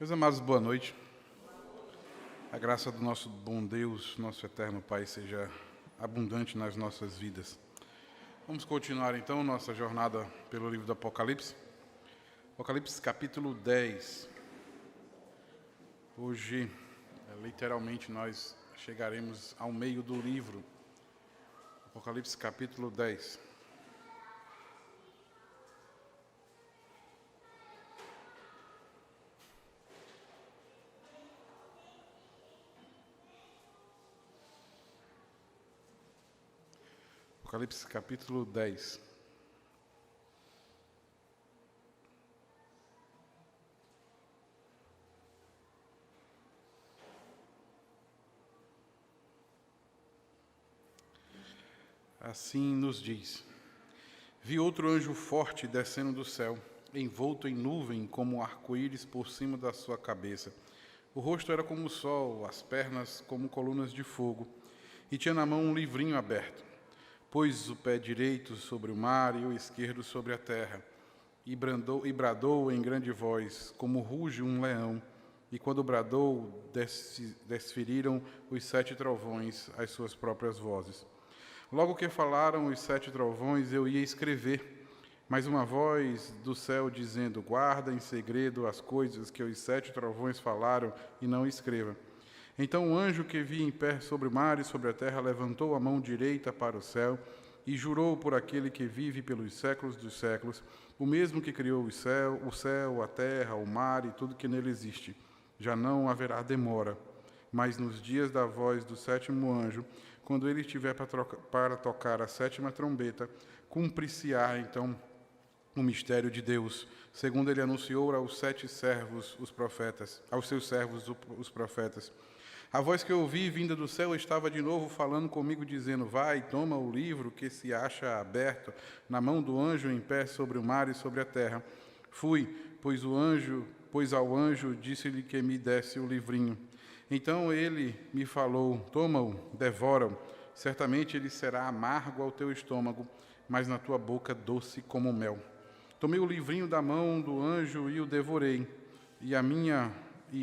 Meus amados, boa noite. A graça do nosso bom Deus, nosso eterno Pai, seja abundante nas nossas vidas. Vamos continuar então nossa jornada pelo livro do Apocalipse. Apocalipse capítulo 10. Hoje, literalmente, nós chegaremos ao meio do livro. Apocalipse capítulo 10. Apocalipse capítulo 10. Assim nos diz: Vi outro anjo forte descendo do céu, envolto em nuvem como arco-íris por cima da sua cabeça. O rosto era como o sol, as pernas como colunas de fogo, e tinha na mão um livrinho aberto. Pôs o pé direito sobre o mar e o esquerdo sobre a terra, e bradou em grande voz, como ruge um leão. E quando bradou, desferiram os 7 trovões as suas próprias vozes. Logo que falaram os 7 trovões, eu ia escrever, mas uma voz do céu dizendo: guarda em segredo as coisas que os 7 trovões falaram e não escreva. Então o anjo que vi em pé sobre o mar e sobre a terra levantou a mão direita para o céu e jurou por aquele que vive pelos séculos dos séculos, o mesmo que criou o céu, a terra, o mar e tudo que nele existe. Já não haverá demora, mas nos dias da voz do 7º anjo, quando ele estiver para tocar a 7ª trombeta, cumprir-se-á então o mistério de Deus, segundo ele anunciou aos 7 servos, os profetas, aos seus servos, os profetas. A voz que eu ouvi vinda do céu estava de novo falando comigo, dizendo: vai, toma o livro que se acha aberto na mão do anjo em pé sobre o mar e sobre a terra. Fui, pois ao anjo disse-lhe que me desse o livrinho. Então ele me falou: toma-o, devora-o. Certamente ele será amargo ao teu estômago, mas na tua boca doce como mel. Tomei o livrinho da mão do anjo e o devorei, e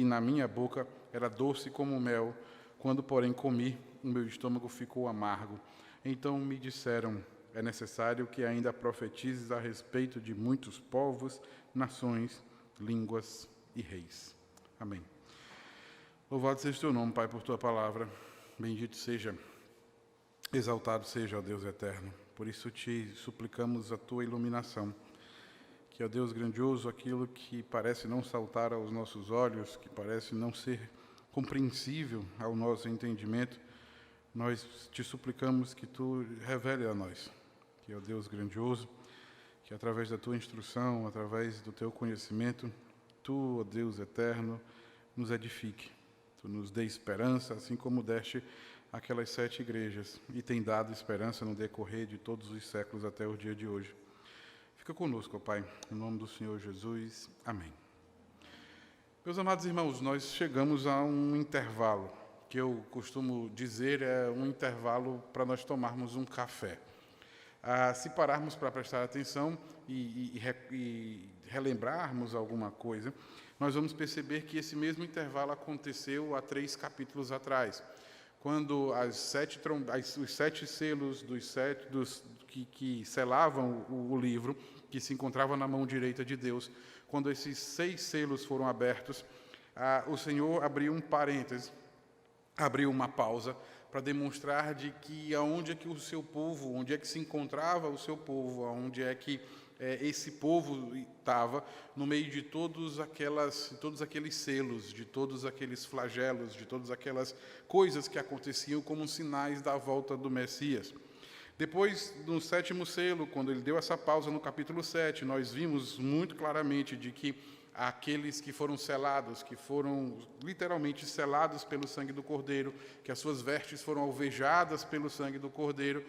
na minha boca era doce como mel. Quando, porém, comi, o meu estômago ficou amargo. Então me disseram: é necessário que ainda profetizes a respeito de muitos povos, nações, línguas e reis. Amém. Louvado seja o teu nome, Pai, por tua palavra. Bendito seja, exaltado seja, ó Deus eterno. Por isso te suplicamos a tua iluminação. Que, ó Deus grandioso, aquilo que parece não saltar aos nossos olhos, que parece não ser compreensível ao nosso entendimento, nós te suplicamos que tu revele a nós. Que, ó Deus grandioso, que através da tua instrução, através do teu conhecimento, tu, ó Deus eterno, nos edifique. Tu nos dê esperança, assim como deste aquelas 7 igrejas, e tem dado esperança no decorrer de todos os séculos até o dia de hoje. Fica conosco, ó Pai, em nome do Senhor Jesus. Amém. Meus amados irmãos, nós chegamos a um intervalo, que eu costumo dizer é um intervalo para nós tomarmos um café. Se pararmos para prestar atenção e relembrarmos alguma coisa, nós vamos perceber que esse mesmo intervalo aconteceu há 3 capítulos atrás, quando os 7 selos que selavam o livro, que se encontrava na mão direita de Deus, quando esses 6 selos foram abertos, o Senhor abriu um parêntese, abriu uma pausa, para demonstrar de que aonde é que o seu povo, onde é que se encontrava o seu povo, aonde é que esse povo estava, no meio de todos aqueles selos, de todos aqueles flagelos, de todas aquelas coisas que aconteciam como sinais da volta do Messias. Depois, no 7º selo, quando ele deu essa pausa no capítulo 7, nós vimos muito claramente de que aqueles que foram selados, que foram literalmente selados pelo sangue do Cordeiro, que as suas vestes foram alvejadas pelo sangue do Cordeiro,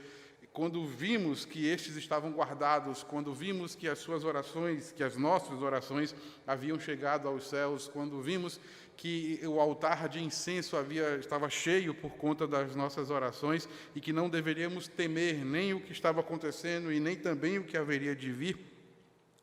quando vimos que estes estavam guardados, quando vimos que as suas orações, que as nossas orações haviam chegado aos céus, quando vimos que o altar de incenso estava cheio por conta das nossas orações e que não deveríamos temer nem o que estava acontecendo e nem também o que haveria de vir,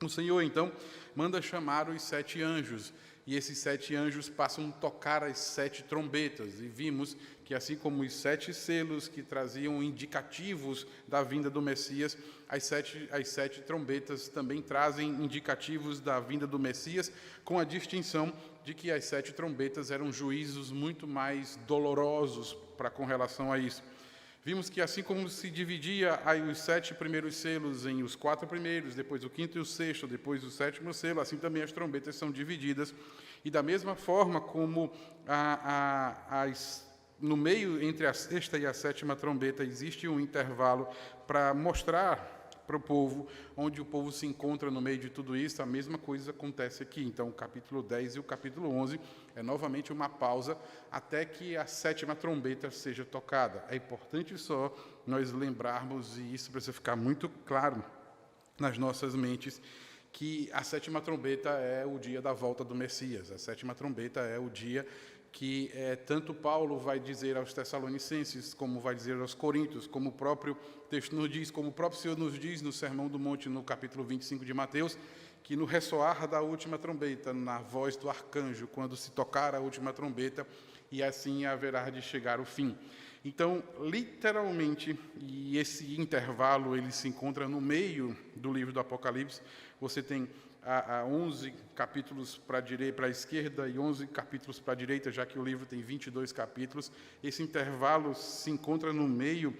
o Senhor, então, manda chamar os 7 anjos. e esses 7 anjos passam a tocar as 7 trombetas, e vimos que assim como os 7 selos que traziam indicativos da vinda do Messias, as sete trombetas também trazem indicativos da vinda do Messias, com a distinção de que as 7 trombetas eram juízos muito mais dolorosos com relação a isso. Vimos que assim como se dividia os 7 primeiros selos em os 4 primeiros, depois o 5º e o 6º, depois o 7º selo, assim também as trombetas são divididas. E da mesma forma como no meio entre a 6ª e a 7ª trombeta existe um intervalo para mostrar para o povo, onde o povo se encontra no meio de tudo isso, a mesma coisa acontece aqui. Então, o capítulo 10 e o capítulo 11 é novamente uma pausa até que a 7ª trombeta seja tocada. É importante só nós lembrarmos, e isso precisa ficar muito claro nas nossas mentes, que a 7ª trombeta é o dia da volta do Messias. A 7ª trombeta é o dia que tanto Paulo vai dizer aos Tessalonicenses, como vai dizer aos Coríntios, como o próprio texto nos diz, como o próprio Senhor nos diz no Sermão do Monte, no capítulo 25 de Mateus, que no ressoar da última trombeta, na voz do arcanjo, quando se tocar a última trombeta, e assim haverá de chegar o fim. Então, literalmente, e esse intervalo ele se encontra no meio do livro do Apocalipse, você tem 11 capítulos para a esquerda e 11 capítulos para a direita, já que o livro tem 22 capítulos. Esse intervalo se encontra no meio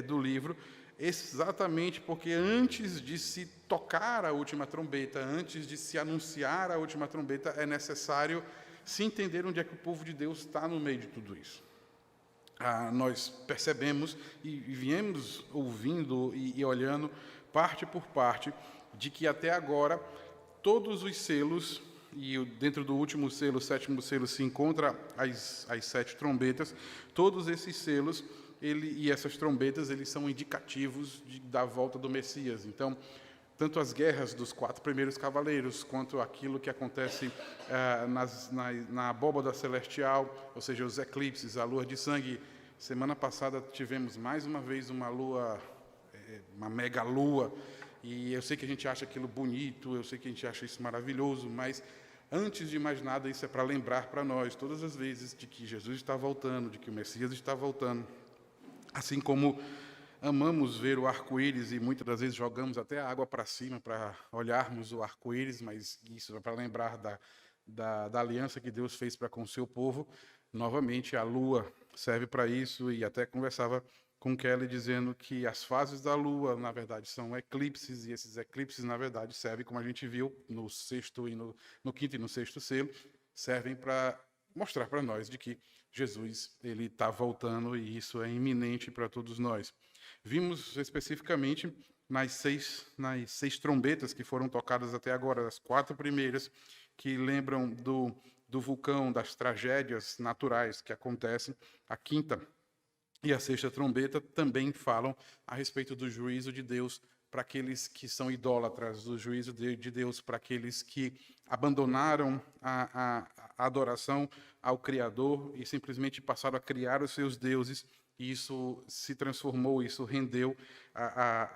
do livro, exatamente porque antes de se tocar a última trombeta, antes de se anunciar a última trombeta, é necessário se entender onde é que o povo de Deus está no meio de tudo isso. Nós percebemos e viemos ouvindo e olhando parte por parte de que até agora todos os selos, e dentro do último selo, o 7º selo, se encontra as 7 trombetas, todos esses selos e essas trombetas eles são indicativos da volta do Messias. Então, tanto as guerras dos 4 primeiros cavaleiros, quanto aquilo que acontece na abóbada celestial, ou seja, os eclipses, a lua de sangue. Semana passada tivemos mais uma vez uma lua, uma mega lua, e eu sei que a gente acha aquilo bonito, eu sei que a gente acha isso maravilhoso, mas antes de mais nada, isso é para lembrar para nós, todas as vezes, de que Jesus está voltando, de que o Messias está voltando. Assim como amamos ver o arco-íris e muitas das vezes jogamos até a água para cima para olharmos o arco-íris, mas isso é para lembrar da aliança que Deus fez para com o seu povo. Novamente, a lua serve para isso, e até conversava com Kelly dizendo que as fases da lua, na verdade, são eclipses, e esses eclipses, na verdade, servem, como a gente viu, no 6º e no 5º e no 6º selo, servem para mostrar para nós de que Jesus ele está voltando, e isso é iminente para todos nós. Vimos especificamente nas seis trombetas que foram tocadas até agora, as 4 primeiras, que lembram do vulcão, das tragédias naturais que acontecem. A 5ª e a 6ª trombeta também falam a respeito do juízo de Deus para aqueles que são idólatras, do juízo de Deus para aqueles que abandonaram a adoração ao Criador e simplesmente passaram a criar os seus deuses. E isso se transformou, isso rendeu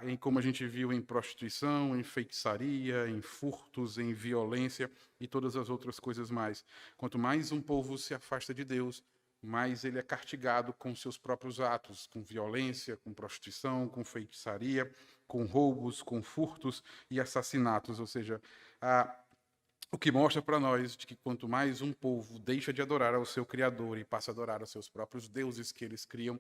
em, como a gente viu, em prostituição, em feitiçaria, em furtos, em violência e todas as outras coisas mais. Quanto mais um povo se afasta de Deus, mais ele é castigado com seus próprios atos, com violência, com prostituição, com feitiçaria, com roubos, com furtos e assassinatos. Ou seja, o que mostra para nós de que quanto mais um povo deixa de adorar ao seu Criador e passa a adorar aos seus próprios deuses que eles criam,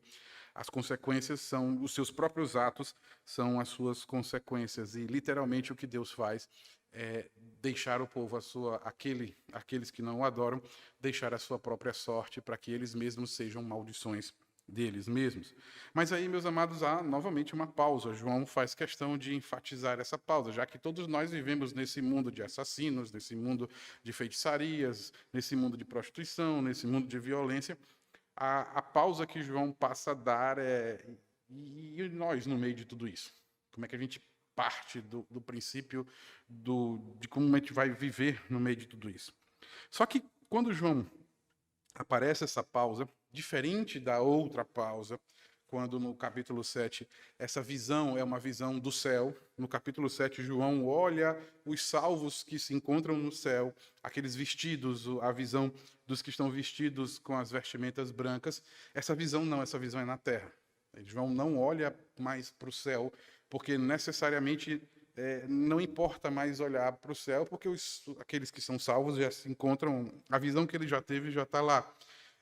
as consequências são, os seus próprios atos são as suas consequências. E literalmente o que Deus faz é deixar o povo, aqueles que não o adoram, deixar a sua própria sorte para que eles mesmos sejam maldições deles mesmos. Mas aí, meus amados, há novamente uma pausa. João faz questão de enfatizar essa pausa, já que todos nós vivemos nesse mundo de assassinos, nesse mundo de feitiçarias, nesse mundo de prostituição, nesse mundo de violência. A pausa que João passa a dar e nós no meio de tudo isso? Como é que a gente parte do princípio de como a gente vai viver no meio de tudo isso? Só que quando João aparece essa pausa, diferente da outra pausa, quando no capítulo 7 essa visão é uma visão do céu. No capítulo 7, João olha os salvos que se encontram no céu, aqueles vestidos, a visão dos que estão vestidos com as vestimentas brancas. Essa visão não, essa visão é na terra. João não olha mais para o céu, porque necessariamente não importa mais olhar para o céu, porque aqueles que são salvos já se encontram, a visão que ele já teve já está lá.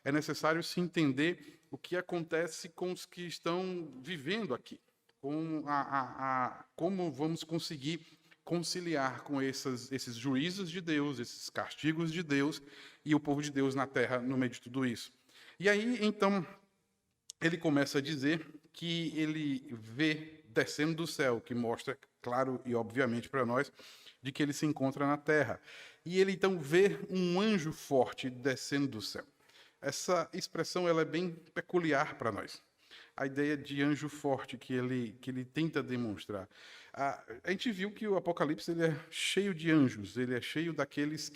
É necessário se entender o que acontece com os que estão vivendo aqui, como vamos conseguir conciliar com esses juízos de Deus, esses castigos de Deus e o povo de Deus na terra no meio de tudo isso. E aí, então, ele começa a dizer que ele vê descendo do céu, que mostra, claro e obviamente para nós, de que ele se encontra na terra. E ele, então, vê um anjo forte descendo do céu. Essa expressão ela é bem peculiar para nós. A ideia de anjo forte que ele tenta demonstrar. A gente viu que o Apocalipse ele é cheio de anjos, ele é cheio daqueles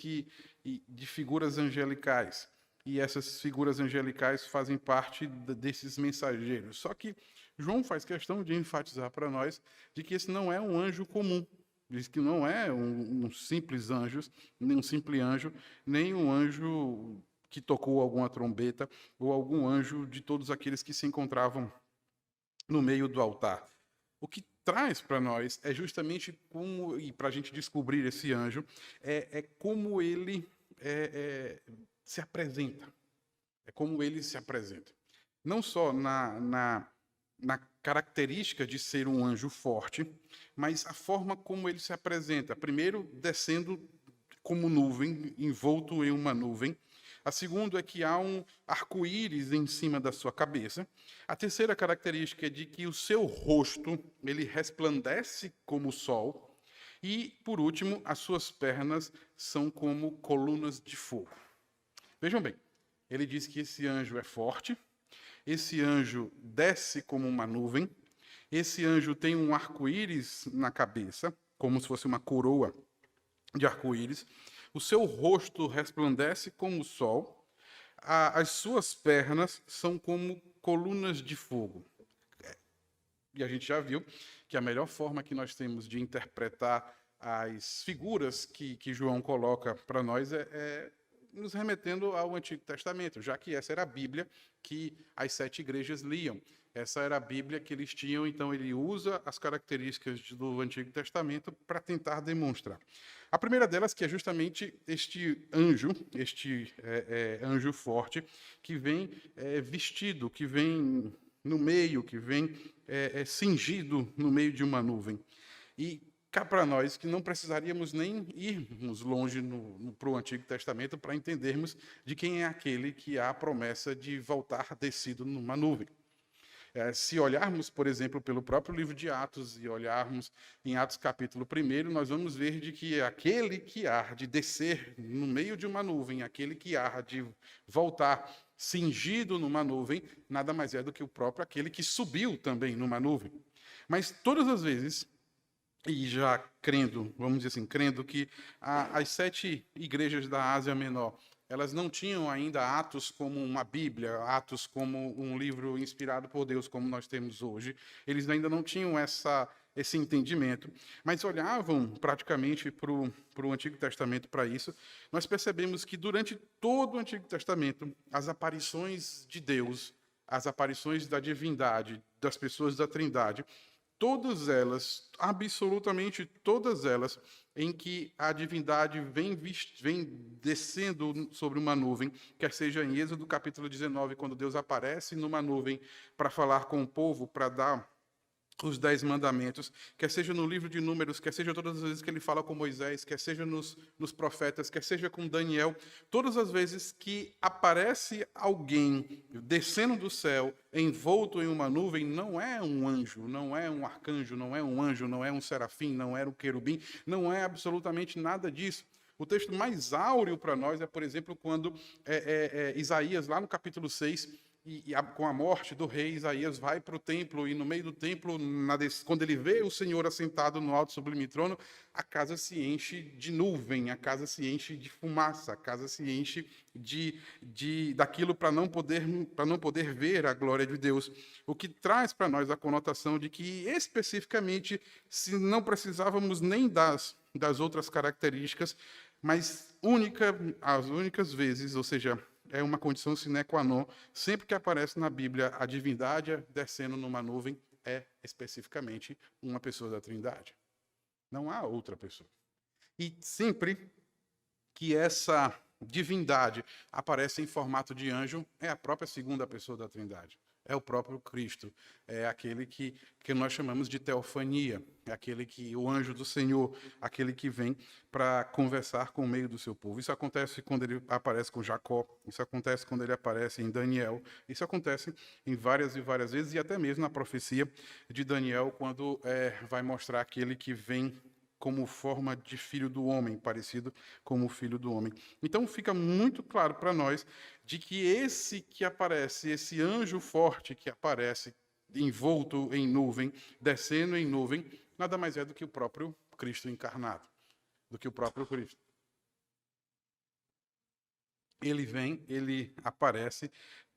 de figuras angelicais. E essas figuras angelicais fazem parte desses mensageiros. Só que João faz questão de enfatizar para nós de que esse não é um anjo comum. Diz que não é um simples anjo, nem um simples anjo, nem um anjo que tocou alguma trombeta, ou algum anjo de todos aqueles que se encontravam no meio do altar. O que traz para nós é justamente como, e para a gente descobrir esse anjo, como ele se apresenta. É como ele se apresenta. Não só na característica de ser um anjo forte, mas a forma como ele se apresenta. Primeiro, descendo como nuvem, envolto em uma nuvem. A segunda é que há um arco-íris em cima da sua cabeça. A terceira característica é de que o seu rosto ele resplandece como o sol. E, por último, as suas pernas são como colunas de fogo. Vejam bem, ele diz que esse anjo é forte, esse anjo desce como uma nuvem, esse anjo tem um arco-íris na cabeça, como se fosse uma coroa de arco-íris. O seu rosto resplandece como o sol, as suas pernas são como colunas de fogo. E a gente já viu que a melhor forma que nós temos de interpretar as figuras que João coloca para nós é nos remetendo ao Antigo Testamento, já que essa era a Bíblia que as 7 igrejas liam. Essa era a Bíblia que eles tinham, então ele usa as características do Antigo Testamento para tentar demonstrar. A primeira delas que é justamente este anjo forte, que vem vestido, que vem no meio, que vem cingido no meio de uma nuvem. E cá para nós que não precisaríamos nem irmos longe para o Antigo Testamento para entendermos de quem é aquele que há a promessa de voltar descido numa nuvem. Se olharmos, por exemplo, pelo próprio livro de Atos e olharmos em Atos capítulo 1, nós vamos ver de que aquele que há de descer no meio de uma nuvem, aquele que há de voltar cingido numa nuvem, nada mais é do que o próprio aquele que subiu também numa nuvem. Mas todas as vezes, e já crendo, vamos dizer assim, crendo que as 7 igrejas da Ásia Menor, elas não tinham ainda Atos como uma Bíblia, Atos como um livro inspirado por Deus, como nós temos hoje. Eles ainda não tinham esse entendimento, mas olhavam praticamente para o Antigo Testamento para isso. Nós percebemos que durante todo o Antigo Testamento, as aparições de Deus, as aparições da divindade, das pessoas da Trindade, todas elas, absolutamente todas elas, em que a divindade vem descendo sobre uma nuvem, quer seja em Êxodo capítulo 19, quando Deus aparece numa nuvem para falar com o povo, para dar os 10 mandamentos, quer seja no livro de Números, quer seja todas as vezes que ele fala com Moisés, quer seja nos profetas, quer seja com Daniel, todas as vezes que aparece alguém descendo do céu, envolto em uma nuvem, não é um anjo, não é um arcanjo, não é um anjo, não é um serafim, não é um querubim, não é absolutamente nada disso. O texto mais áureo para nós é, por exemplo, quando Isaías, lá no capítulo 6, com a morte do rei, Isaías vai para o templo, e no meio do templo, quando ele vê o Senhor assentado no alto sublime trono, a casa se enche de nuvem, a casa se enche de fumaça, a casa se enche daquilo para não poder ver a glória de Deus. O que traz para nós a conotação de que, especificamente, se não precisávamos nem das outras características, mas as únicas vezes, ou seja, é uma condição sine qua non, sempre que aparece na Bíblia a divindade descendo numa nuvem, é especificamente uma pessoa da Trindade. Não há outra pessoa. E sempre que essa divindade aparece em formato de anjo, é a própria segunda pessoa da Trindade. É o próprio Cristo, é aquele que nós chamamos de teofania, é aquele que o anjo do Senhor, aquele que vem para conversar com o meio do seu povo. Isso acontece quando ele aparece com Jacó, isso acontece quando ele aparece em Daniel, isso acontece em várias e várias vezes, e até mesmo na profecia de Daniel, quando vai mostrar aquele que vem como forma de filho do homem, parecido como o filho do homem. Então fica muito claro para nós de que esse que aparece, esse anjo forte que aparece envolto em nuvem, descendo em nuvem, nada mais é do que o próprio Cristo encarnado, do que o próprio Cristo. Ele vem, ele aparece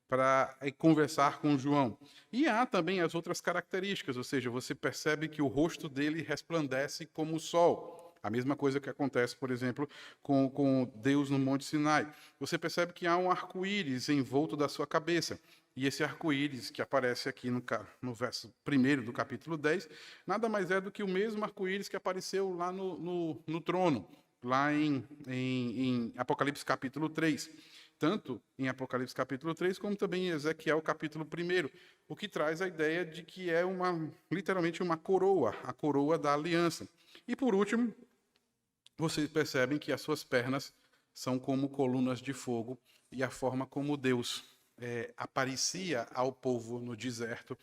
para conversar com João. E há também as outras características, ou seja, você percebe que o rosto dele resplandece como o sol. A mesma coisa que acontece, por exemplo, com Deus no Monte Sinai. Você percebe que há um arco-íris em volta da sua cabeça. E esse arco-íris que aparece aqui no verso 1 do capítulo 10, nada mais é do que o mesmo arco-íris que apareceu lá no trono, lá em Apocalipse capítulo 3. Tanto em Apocalipse capítulo 3, como também em Ezequiel capítulo 1, o que traz a ideia de que é literalmente uma coroa, a coroa da aliança. E por último, vocês percebem que as suas pernas são como colunas de fogo, e a forma como Deus aparecia ao povo no deserto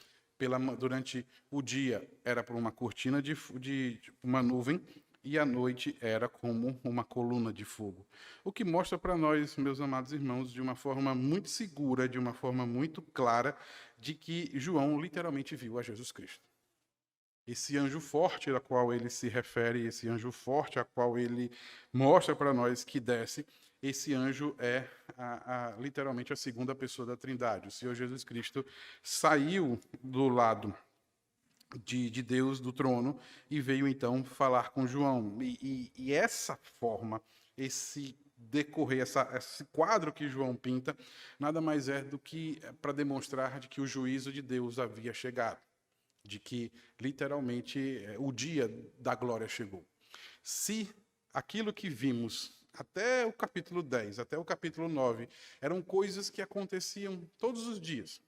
durante o dia era por uma cortina de uma nuvem, e a noite era como uma coluna de fogo. O que mostra para nós, meus amados irmãos, de uma forma muito segura, de uma forma muito clara, de que João literalmente viu a Jesus Cristo. Esse anjo forte a qual ele se refere, esse anjo forte a qual ele mostra para nós que desce, esse anjo é literalmente a segunda pessoa da Trindade. O Senhor Jesus Cristo saiu do lado de Deus, do trono, e veio então falar com João. E essa forma, esse decorrer, esse quadro que João pinta, nada mais é do que para demonstrar de que o juízo de Deus havia chegado, de que literalmente o dia da glória chegou. Se aquilo que vimos até o capítulo 10, até o capítulo 9, eram coisas que aconteciam todos os dias,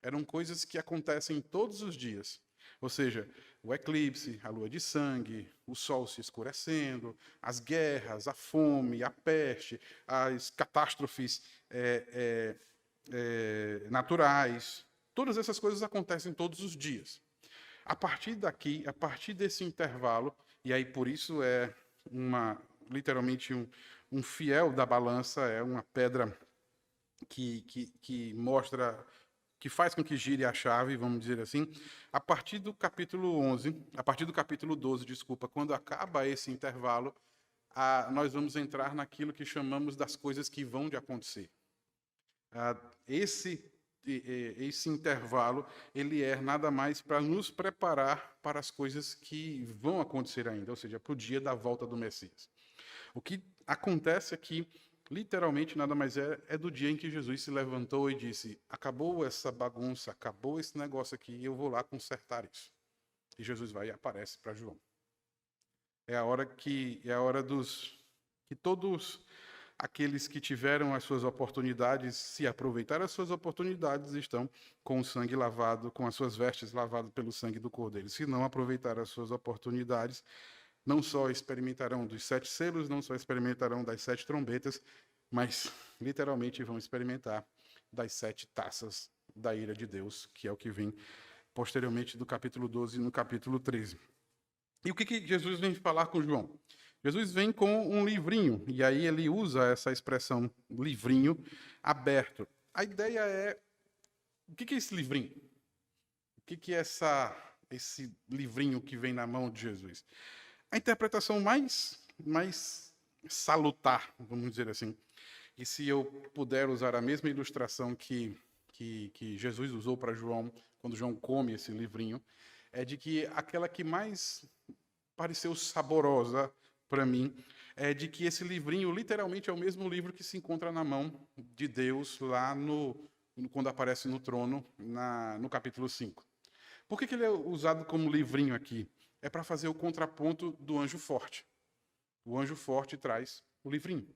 eram coisas que acontecem todos os dias, ou seja, o eclipse, a lua de sangue, o sol se escurecendo, as guerras, a fome, a peste, as catástrofes naturais, todas essas coisas acontecem todos os dias. A partir daqui, a partir desse intervalo, e aí por isso é literalmente um fiel da balança, é uma pedra que mostra, que faz com que gire a chave, vamos dizer assim. A partir do capítulo 12, desculpa, quando acaba esse intervalo, nós vamos entrar naquilo que chamamos das coisas que vão de acontecer. Esse intervalo, ele é nada mais para nos preparar para as coisas que vão acontecer ainda, ou seja, para o dia da volta do Messias. O que acontece aqui, literalmente, nada mais é do dia em que Jesus se levantou e disse: acabou essa bagunça, acabou esse negócio aqui, eu vou lá consertar isso. E Jesus vai e aparece para João. É a hora que todos aqueles que tiveram as suas oportunidades, se aproveitaram as suas oportunidades, estão com o sangue lavado, com as suas vestes lavadas pelo sangue do Cordeiro. Se não aproveitaram as suas oportunidades, não só experimentarão dos 7 selos, não só experimentarão das 7 trombetas, mas literalmente vão experimentar das 7 taças da ira de Deus, que é o que vem posteriormente do capítulo 12 e no capítulo 13. E o que Jesus vem falar com João? Jesus vem com um livrinho, e aí ele usa essa expressão livrinho aberto. A ideia é o que é esse livrinho? O que é esse livrinho que vem na mão de Jesus? A interpretação mais salutar, vamos dizer assim, e se eu puder usar a mesma ilustração que Jesus usou para João, quando João come esse livrinho, é de que aquela que mais pareceu saborosa para mim é de que esse livrinho literalmente é o mesmo livro que se encontra na mão de Deus lá quando aparece no trono, no capítulo 5. Por que ele é usado como livrinho aqui? É para fazer o contraponto do anjo forte. O anjo forte traz o livrinho.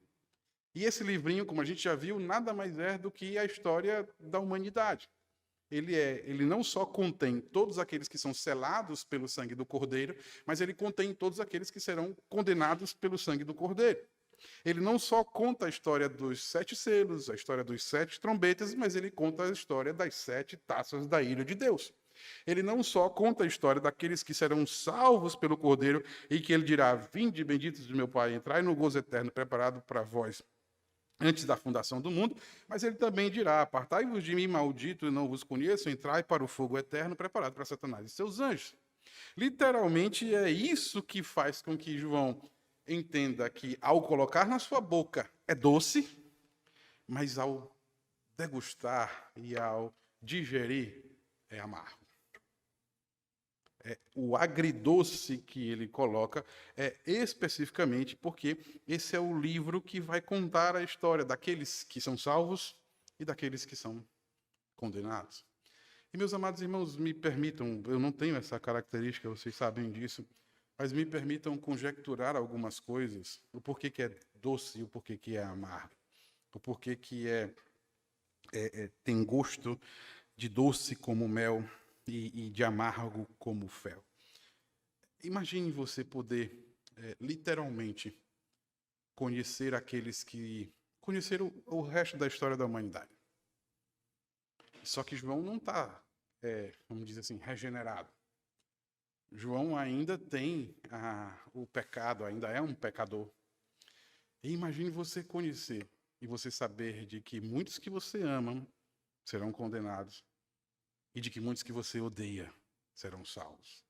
E esse livrinho, como a gente já viu, nada mais é do que a história da humanidade. Ele não só contém todos aqueles que são selados pelo sangue do Cordeiro, mas ele contém todos aqueles que serão condenados pelo sangue do Cordeiro. Ele não só conta a história dos 7 selos, a história dos 7 trombetas, mas ele conta a história das 7 taças da ira de Deus. Ele não só conta a história daqueles que serão salvos pelo Cordeiro e que ele dirá: vinde benditos de meu Pai, entrai no gozo eterno preparado para vós antes da fundação do mundo, mas ele também dirá: apartai-vos de mim, maldito, e não vos conheço, entrai para o fogo eterno preparado para Satanás e seus anjos. Literalmente é isso que faz com que João entenda que ao colocar na sua boca é doce, mas ao degustar e ao digerir é amargo. O agridoce que ele coloca é especificamente porque esse é o livro que vai contar a história daqueles que são salvos e daqueles que são condenados. E, meus amados irmãos, me permitam, eu não tenho essa característica, vocês sabem disso, mas me permitam conjecturar algumas coisas, o porquê que é doce e o porquê que é amargo, o porquê que tem gosto de doce como mel e de amargo como fel. Imagine você poder, literalmente, conhecer aqueles que conheceram o resto da história da humanidade. Só que João não está, vamos dizer assim, regenerado. João ainda tem o pecado, ainda é um pecador. E imagine você conhecer e você saber de que muitos que você ama serão condenados e de que muitos que você odeia serão salvos.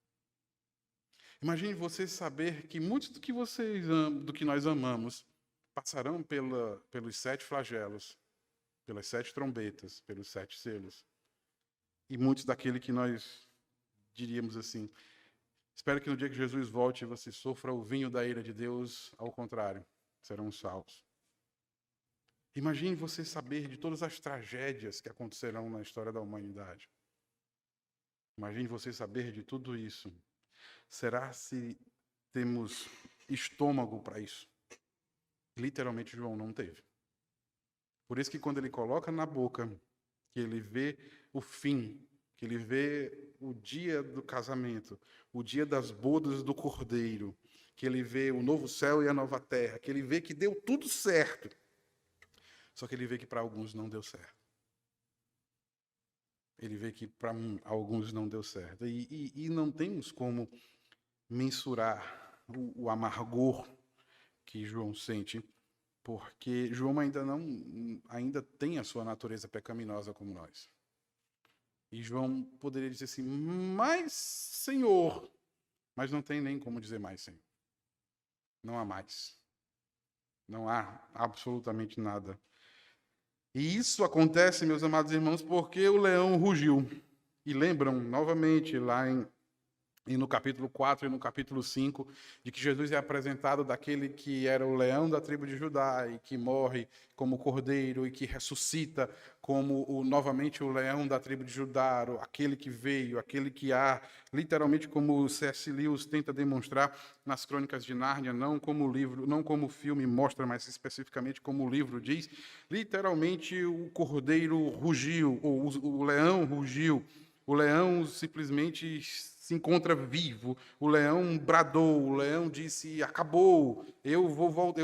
Imagine você saber que muitos do que nós amamos passarão pelos 7 flagelos, pelas 7 trombetas, pelos 7 selos. E muitos daquele que nós diríamos assim: espero que no dia que Jesus volte você sofra o vinho da ira de Deus, ao contrário, serão salvos. Imagine você saber de todas as tragédias que acontecerão na história da humanidade. Imagine você saber de tudo isso. Será se temos estômago para isso? Literalmente, João não teve. Por isso que quando ele coloca na boca, que ele vê o fim, que ele vê o dia do casamento, o dia das bodas do Cordeiro, que ele vê o novo céu e a nova terra, que ele vê que deu tudo certo. Só que ele vê que para alguns não deu certo. Ele vê que para alguns não deu certo. E não temos como mensurar o amargor que João sente, porque João ainda tem a sua natureza pecaminosa como nós. E João poderia dizer assim: mas, Senhor, mas não tem nem como dizer mais, Senhor. Não há mais. Não há absolutamente nada. E isso acontece, meus amados irmãos, porque o leão rugiu. E lembram, novamente, lá no capítulo 4 e no capítulo 5, de que Jesus é apresentado daquele que era o leão da tribo de Judá e que morre como cordeiro e que ressuscita como novamente o leão da tribo de Judá, aquele que veio, aquele que há, literalmente como o C.S. Lewis tenta demonstrar nas Crônicas de Nárnia, não como o livro, não como o filme mostra, mas especificamente como o livro diz, literalmente o cordeiro rugiu, ou o leão rugiu, o leão simplesmente se encontra vivo, o leão bradou, o leão disse: acabou, eu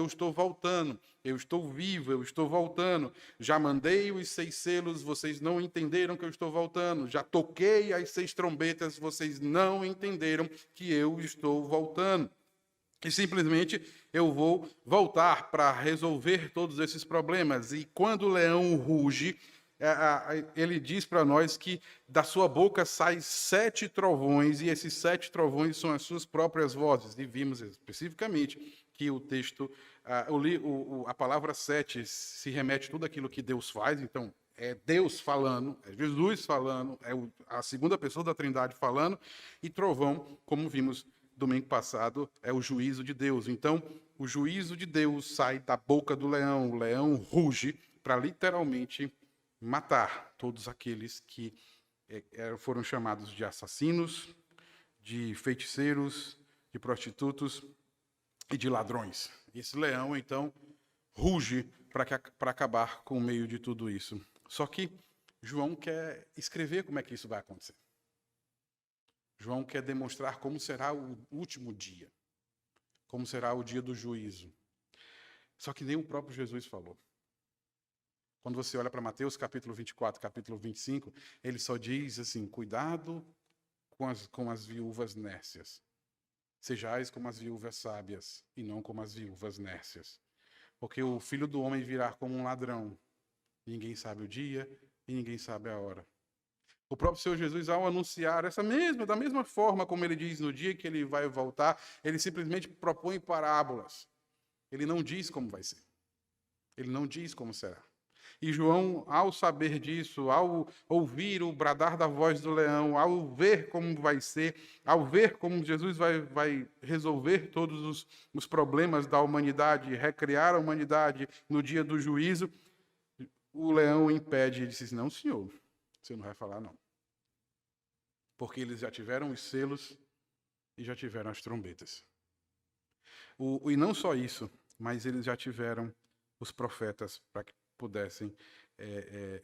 estou voltando, eu estou vivo, eu estou voltando, já mandei os 6 selos, vocês não entenderam que eu estou voltando, já toquei as 6 trombetas, vocês não entenderam que eu estou voltando. E simplesmente eu vou voltar para resolver todos esses problemas. E quando o leão ruge, ele diz para nós que da sua boca saem 7 trovões, e esses 7 trovões são as suas próprias vozes. E vimos especificamente que o texto, a palavra 7 se remete a tudo aquilo que Deus faz, então é Deus falando, é Jesus falando, é a segunda pessoa da Trindade falando, e trovão, como vimos domingo passado, é o juízo de Deus. Então, o juízo de Deus sai da boca do leão, o leão ruge para literalmente matar todos aqueles que foram chamados de assassinos, de feiticeiros, de prostitutos e de ladrões. Esse leão, então, ruge para acabar com o meio de tudo isso. Só que João quer escrever como é que isso vai acontecer. João quer demonstrar como será o último dia, como será o dia do juízo. Só que nem o próprio Jesus falou. Quando você olha para Mateus capítulo 24, capítulo 25, ele só diz assim: cuidado com as viúvas nércias. Sejais como as viúvas sábias e não como as viúvas nércias. Porque o Filho do Homem virá como um ladrão. Ninguém sabe o dia e ninguém sabe a hora. O próprio Senhor Jesus, ao anunciar da mesma forma como ele diz no dia que ele vai voltar, ele simplesmente propõe parábolas. Ele não diz como vai ser. Ele não diz como será. E João, ao saber disso, ao ouvir o bradar da voz do leão, ao ver como vai ser, ao ver como Jesus vai resolver todos os problemas da humanidade, recriar a humanidade no dia do juízo, o leão impede e diz: não, senhor, você não vai falar não. Porque eles já tiveram os selos e já tiveram as trombetas. E não só isso, mas eles já tiveram os profetas para que pudessem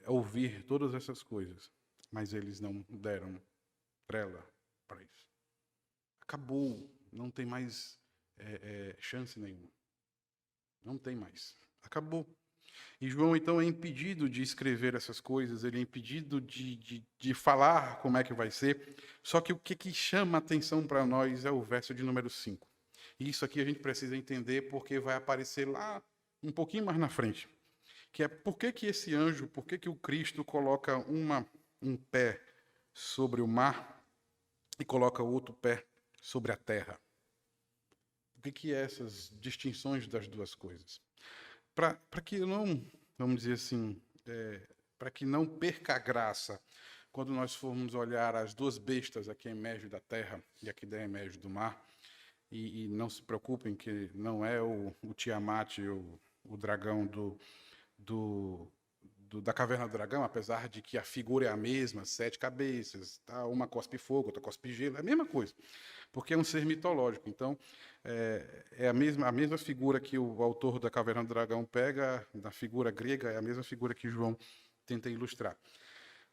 ouvir todas essas coisas. Mas eles não deram trela para isso. Acabou, não tem mais chance nenhuma. Não tem mais. Acabou. E João, então, é impedido de escrever essas coisas, ele é impedido de falar como é que vai ser. Só que o que chama a atenção para nós é o verso de número 5. E isso aqui a gente precisa entender porque vai aparecer lá um pouquinho mais na frente. Que é por que esse anjo, por que o Cristo coloca um pé sobre o mar e coloca o outro pé sobre a terra? O que é essas distinções das duas coisas? Para que não, vamos dizer assim, para que não perca a graça, quando nós formos olhar as duas bestas aqui em médio da terra e aqui em médio do mar, e não se preocupem que não é o Tiamat, o dragão da Caverna do Dragão, apesar de que a figura é a mesma, 7 cabeças, tá? Uma cospe fogo, outra cospe gelo, é a mesma coisa, porque é um ser mitológico. Então, é a mesma figura que o autor da Caverna do Dragão pega, da figura grega, é a mesma figura que João tenta ilustrar.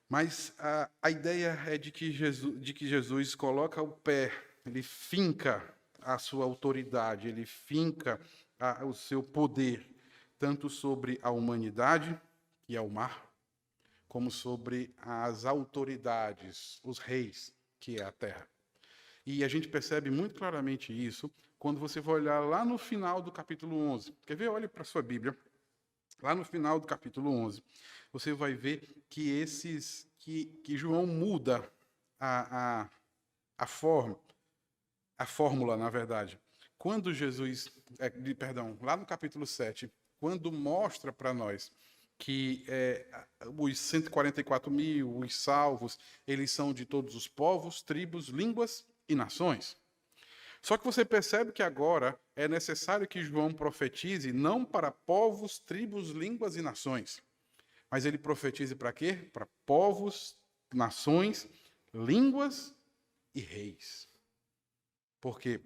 Mas a ideia é de que Jesus coloca o pé, ele finca a sua autoridade, ele finca o seu poder, tanto sobre a humanidade, que é o mar, como sobre as autoridades, os reis, que é a terra. E a gente percebe muito claramente isso quando você vai olhar lá no final do capítulo 11. Quer ver? Olhe para a sua Bíblia. Lá no final do capítulo 11, você vai ver que que João muda a fórmula, na verdade. Quando Jesus, lá no capítulo 7, quando mostra para nós que os 144 mil, os salvos, eles são de todos os povos, tribos, línguas e nações. Só que você percebe que agora é necessário que João profetize não para povos, tribos, línguas e nações, mas ele profetize para quê? Para povos, nações, línguas e reis. Por quê?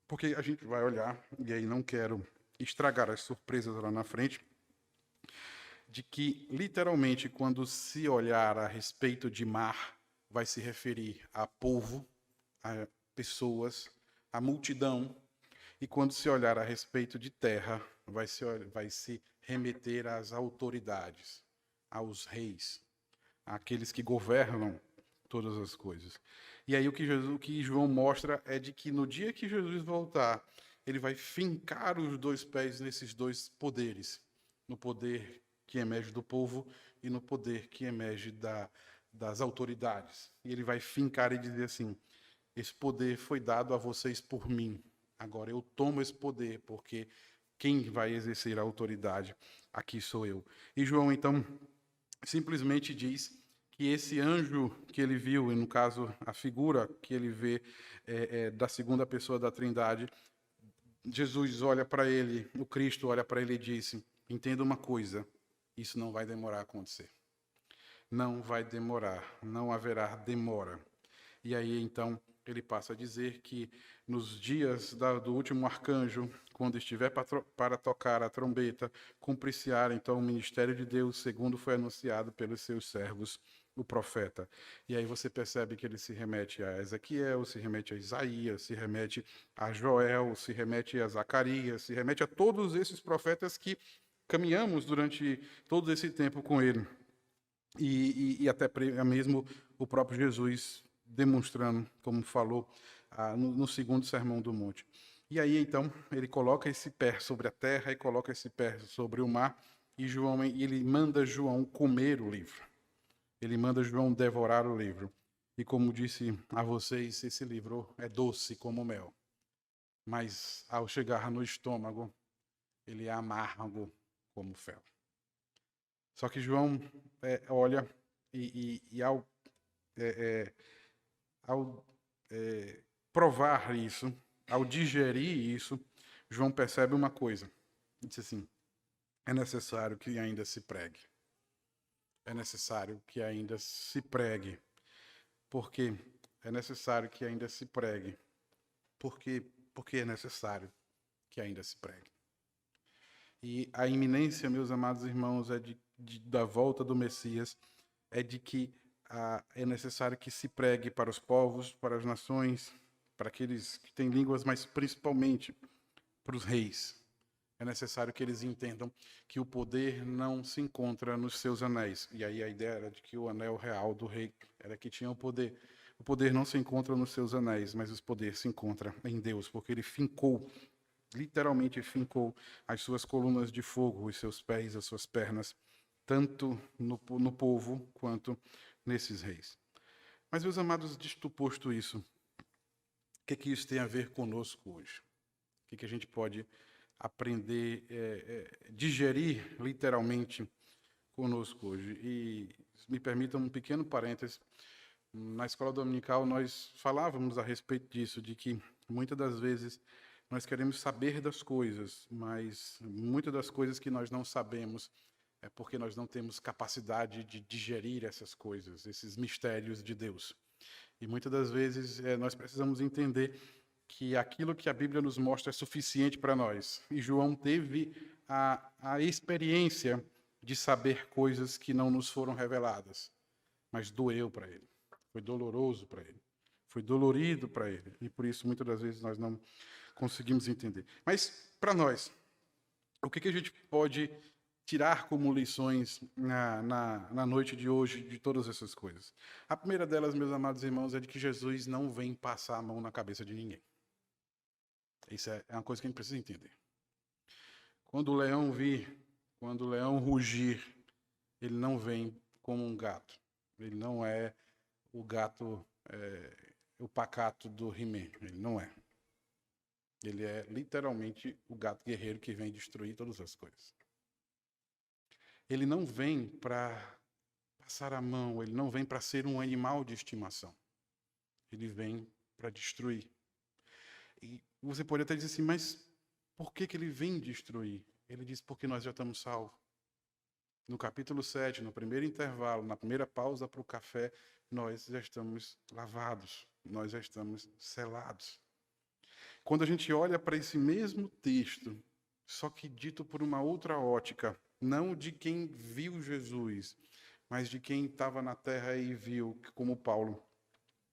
Porque a gente vai olhar, e aí não quero estragar as surpresas lá na frente, de que, literalmente, quando se olhar a respeito de mar, vai se referir a povo, a pessoas, a multidão, e quando se olhar a respeito de terra, vai se remeter às autoridades, aos reis, àqueles que governam todas as coisas. E aí o que João mostra é de que no dia que Jesus voltar, ele vai fincar os dois pés nesses dois poderes, no poder que emerge do povo e no poder que emerge das autoridades. E ele vai fincar e dizer assim: esse poder foi dado a vocês por mim. Agora eu tomo esse poder, porque quem vai exercer a autoridade aqui sou eu. E João, então, simplesmente diz que esse anjo que ele viu, e no caso a figura que ele vê da segunda pessoa da Trindade, Jesus olha para ele, o Cristo olha para ele e disse: entenda uma coisa, isso não vai demorar a acontecer. Não vai demorar, não haverá demora. E aí, então, ele passa a dizer que nos dias do último arcanjo, quando estiver para tocar a trombeta, cumprir-se-á, então, o ministério de Deus, segundo foi anunciado pelos seus servos, o profeta. E aí você percebe que ele se remete a Ezequiel, se remete a Isaías, se remete a Joel, se remete a Zacarias, se remete a todos esses profetas que caminhamos durante todo esse tempo com ele. E até mesmo o próprio Jesus demonstrando, como falou no segundo Sermão do Monte. E aí, então, ele coloca esse pé sobre a terra e coloca esse pé sobre o mar, e ele manda João comer o livro. Ele manda João devorar o livro. E como disse a vocês, esse livro é doce como mel. Mas, ao chegar no estômago, ele é amargo como fel. Só que João olha e ao provar isso, ao digerir isso, João percebe uma coisa. Ele diz assim: é necessário que ainda se pregue. É necessário que ainda se pregue. Por quê? É necessário que ainda se pregue. Porque é necessário que ainda se pregue. E a iminência, meus amados irmãos, da volta do Messias, é de que é necessário que se pregue para os povos, para as nações, para aqueles que têm línguas, mas principalmente para os reis. É necessário que eles entendam que o poder não se encontra nos seus anéis. E aí a ideia era de que o anel real do rei era que tinha o poder. O poder não se encontra nos seus anéis, mas o poder se encontra em Deus, porque ele literalmente fincou as suas colunas de fogo, os seus pés, as suas pernas, tanto no povo quanto nesses reis. Mas, meus amados, posto isso, o que isso tem a ver conosco hoje? O que a gente pode aprender, digerir literalmente conosco hoje? E me permitam um pequeno parêntese. Na escola dominical nós falávamos a respeito disso, de que muitas das vezes nós queremos saber das coisas, mas muitas das coisas que nós não sabemos é porque nós não temos capacidade de digerir essas coisas, esses mistérios de Deus. E muitas das vezes nós precisamos entender que aquilo que a Bíblia nos mostra é suficiente para nós. E João teve a experiência de saber coisas que não nos foram reveladas, mas doeu para ele. Foi doloroso para ele. Foi dolorido para ele. E por isso, muitas das vezes, nós não conseguimos entender. Mas, para nós, o que a gente pode tirar como lições na noite de hoje de todas essas coisas? A primeira delas, meus amados irmãos, é de que Jesus não vem passar a mão na cabeça de ninguém. Isso é uma coisa que a gente precisa entender. Quando o leão vir, quando o leão rugir, ele não vem como um gato. Ele não é o gato, o pacato do He-Man. Ele não é. Ele é literalmente o gato guerreiro que vem destruir todas as coisas. Ele não vem para passar a mão, ele não vem para ser um animal de estimação. Ele vem para destruir. E você pode até dizer assim, mas por que ele vem destruir? Ele diz, porque nós já estamos salvos. No capítulo 7, no primeiro intervalo, na primeira pausa para o café, nós já estamos lavados, nós já estamos selados. Quando a gente olha para esse mesmo texto, só que dito por uma outra ótica, não de quem viu Jesus, mas de quem estava na terra e viu, como Paulo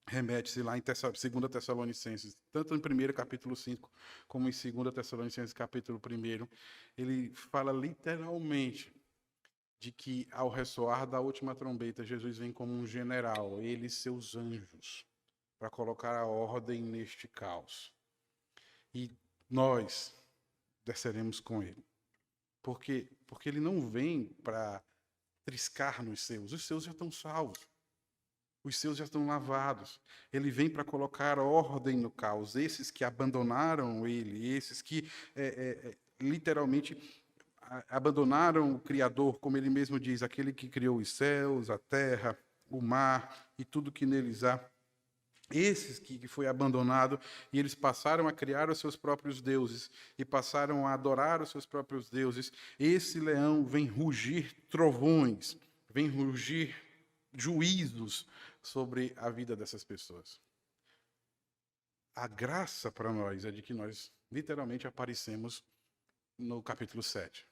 remete-se lá em 2 Tessalonicenses, tanto em 1 capítulo 5, como em 2 Tessalonicenses capítulo 1, ele fala literalmente de que ao ressoar da última trombeta, Jesus vem como um general, ele e seus anjos, para colocar a ordem neste caos. E nós desceremos com ele. Porque ele não vem para triscar nos seus. Os seus já estão salvos. Os seus já estão lavados. Ele vem para colocar ordem no caos. Esses que abandonaram ele, esses que literalmente abandonaram o Criador, como ele mesmo diz, aquele que criou os céus, a terra, o mar e tudo que neles há. Esses que foi abandonado, e eles passaram a criar os seus próprios deuses, e passaram a adorar os seus próprios deuses. Esse leão vem rugir trovões, vem rugir juízos sobre a vida dessas pessoas. A graça para nós é de que nós literalmente aparecemos no capítulo 7.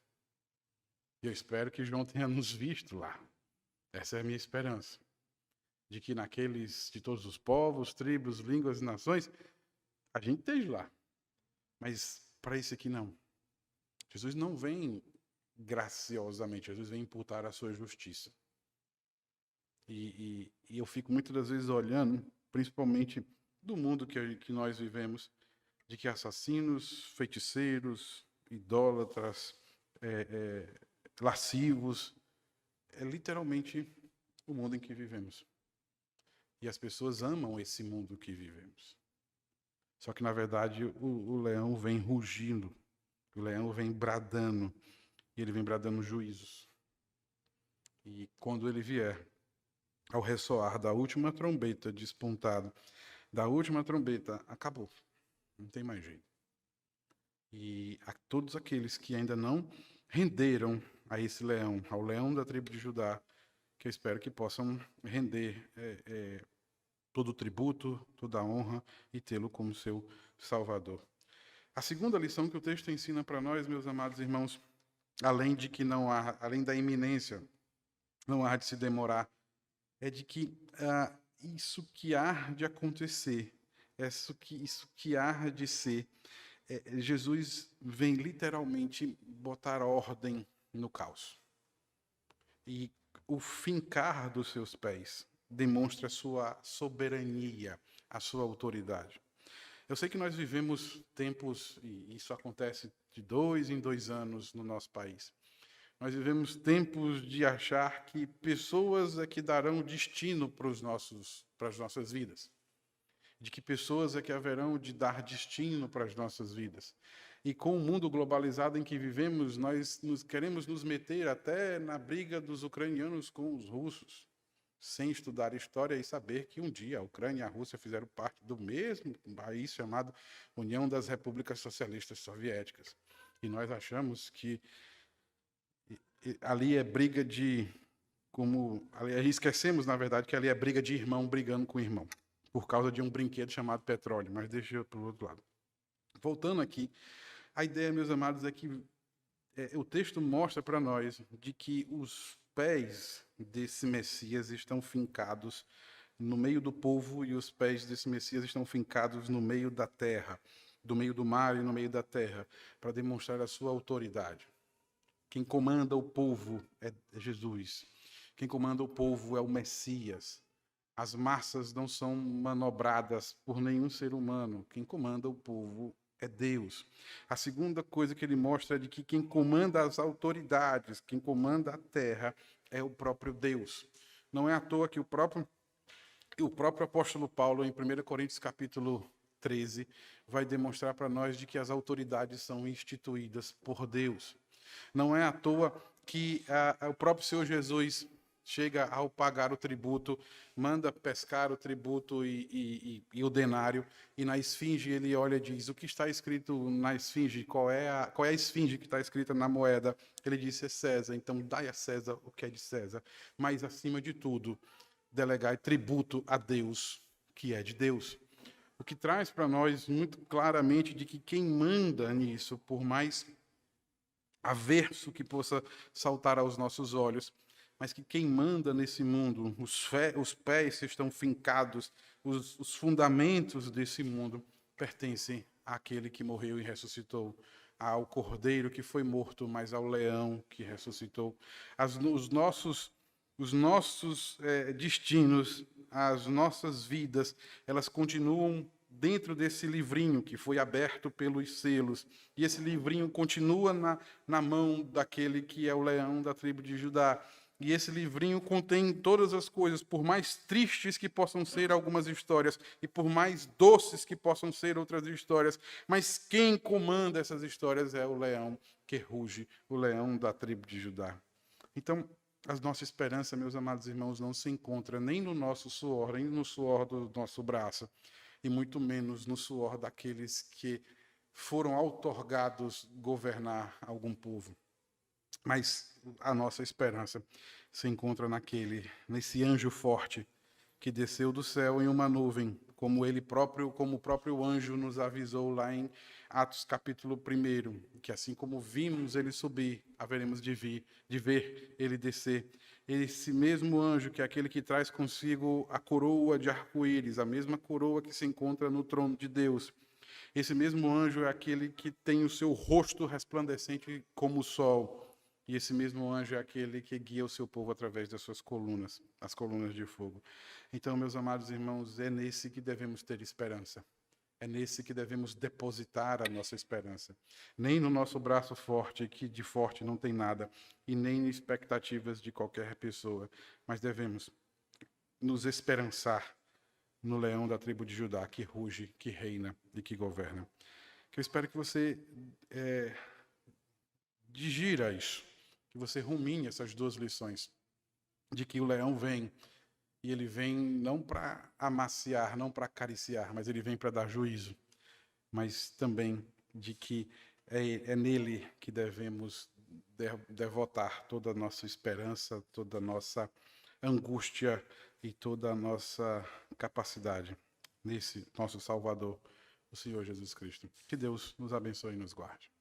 E eu espero que João tenha nos visto lá. Essa é a minha esperança. De que naqueles, de todos os povos, tribos, línguas e nações, a gente esteja lá. Mas para esse aqui não. Jesus não vem graciosamente, Jesus vem imputar a sua justiça. E eu fico muitas das vezes olhando, principalmente do mundo que nós vivemos, de que assassinos, feiticeiros, idólatras, lascivos, é literalmente o mundo em que vivemos. E as pessoas amam esse mundo que vivemos. Só que, na verdade, o leão vem rugindo, o leão vem bradando, e ele vem bradando juízos. E quando ele vier, ao ressoar da última trombeta despontada, da última trombeta, acabou. Não tem mais jeito. E a todos aqueles que ainda não renderam a esse leão, ao leão da tribo de Judá, que eu espero que possam render todo o tributo, toda a honra e tê-lo como seu Salvador. A segunda lição que o texto ensina para nós, meus amados irmãos, além de que não há, além da iminência, não há de se demorar, é de que isso que há de acontecer, isso que há de ser, Jesus vem literalmente botar ordem no caos. E o fincar dos seus pés demonstra a sua soberania, a sua autoridade. Eu sei que nós vivemos tempos, e isso acontece de 2 em 2 anos no nosso país. Nós vivemos tempos de achar que pessoas é que darão destino para as nossas vidas. De que pessoas é que haverão de dar destino para as nossas vidas. E com o mundo globalizado em que vivemos, nós queremos nos meter até na briga dos ucranianos com os russos, sem estudar história e saber que um dia a Ucrânia e a Rússia fizeram parte do mesmo país chamado União das Repúblicas Socialistas Soviéticas. E nós achamos que ali é briga esquecemos, na verdade, que ali é briga de irmão brigando com irmão, por causa de um brinquedo chamado petróleo, mas deixa eu para o outro lado. Voltando aqui, a ideia, meus amados, é que o texto mostra para nós de que os pés desse Messias estão fincados no meio do povo e os pés desse Messias estão fincados no meio da terra, do meio do mar e no meio da terra, para demonstrar a sua autoridade. Quem comanda o povo é Jesus. Quem comanda o povo é o Messias. As massas não são manobradas por nenhum ser humano. Quem comanda o povo é Deus. A segunda coisa que ele mostra é de que quem comanda as autoridades, quem comanda a terra, é o próprio Deus. Não é à toa que o próprio apóstolo Paulo, em 1 Coríntios capítulo 13, vai demonstrar para nós de que as autoridades são instituídas por Deus. Não é à toa que o próprio Senhor Jesus chega ao pagar o tributo, manda pescar o tributo e o denário, e na esfinge ele olha e diz, o que está escrito na esfinge, qual é a esfinge que está escrita na moeda? Ele disse, é César, então dai a César o que é de César, mas acima de tudo, delegai tributo a Deus, que é de Deus. O que traz para nós muito claramente de que quem manda nisso, por mais averso que possa saltar aos nossos olhos, mas que quem manda nesse mundo, os pés que estão fincados, os fundamentos desse mundo, pertencem àquele que morreu e ressuscitou, ao cordeiro que foi morto, mas ao leão que ressuscitou. Os nossos destinos, as nossas vidas, elas continuam dentro desse livrinho que foi aberto pelos selos. E esse livrinho continua na mão daquele que é o leão da tribo de Judá. E esse livrinho contém todas as coisas, por mais tristes que possam ser algumas histórias, e por mais doces que possam ser outras histórias, mas quem comanda essas histórias é o leão que ruge, o leão da tribo de Judá. Então, a nossa esperança, meus amados irmãos, não se encontra nem no nosso suor, nem no suor do nosso braço, e muito menos no suor daqueles que foram outorgados governar algum povo. Mas a nossa esperança se encontra nesse anjo forte que desceu do céu em uma nuvem, como o próprio anjo nos avisou lá em Atos capítulo 1, que assim como vimos ele subir, haveremos de ver ele descer. Esse mesmo anjo que é aquele que traz consigo a coroa de arco-íris, a mesma coroa que se encontra no trono de Deus. Esse mesmo anjo é aquele que tem o seu rosto resplandecente como o sol. E esse mesmo anjo é aquele que guia o seu povo através das suas colunas, as colunas de fogo. Então, meus amados irmãos, é nesse que devemos ter esperança. É nesse que devemos depositar a nossa esperança. Nem no nosso braço forte, que de forte não tem nada, e nem em expectativas de qualquer pessoa, mas devemos nos esperançar no leão da tribo de Judá, que ruge, que reina e que governa. Que eu espero que você digira isso, que você rumine essas duas lições, de que o leão vem, e ele vem não para amaciar, não para acariciar, mas ele vem para dar juízo, mas também de que é nele que devemos devotar toda a nossa esperança, toda a nossa angústia e toda a nossa capacidade nesse nosso Salvador, o Senhor Jesus Cristo. Que Deus nos abençoe e nos guarde.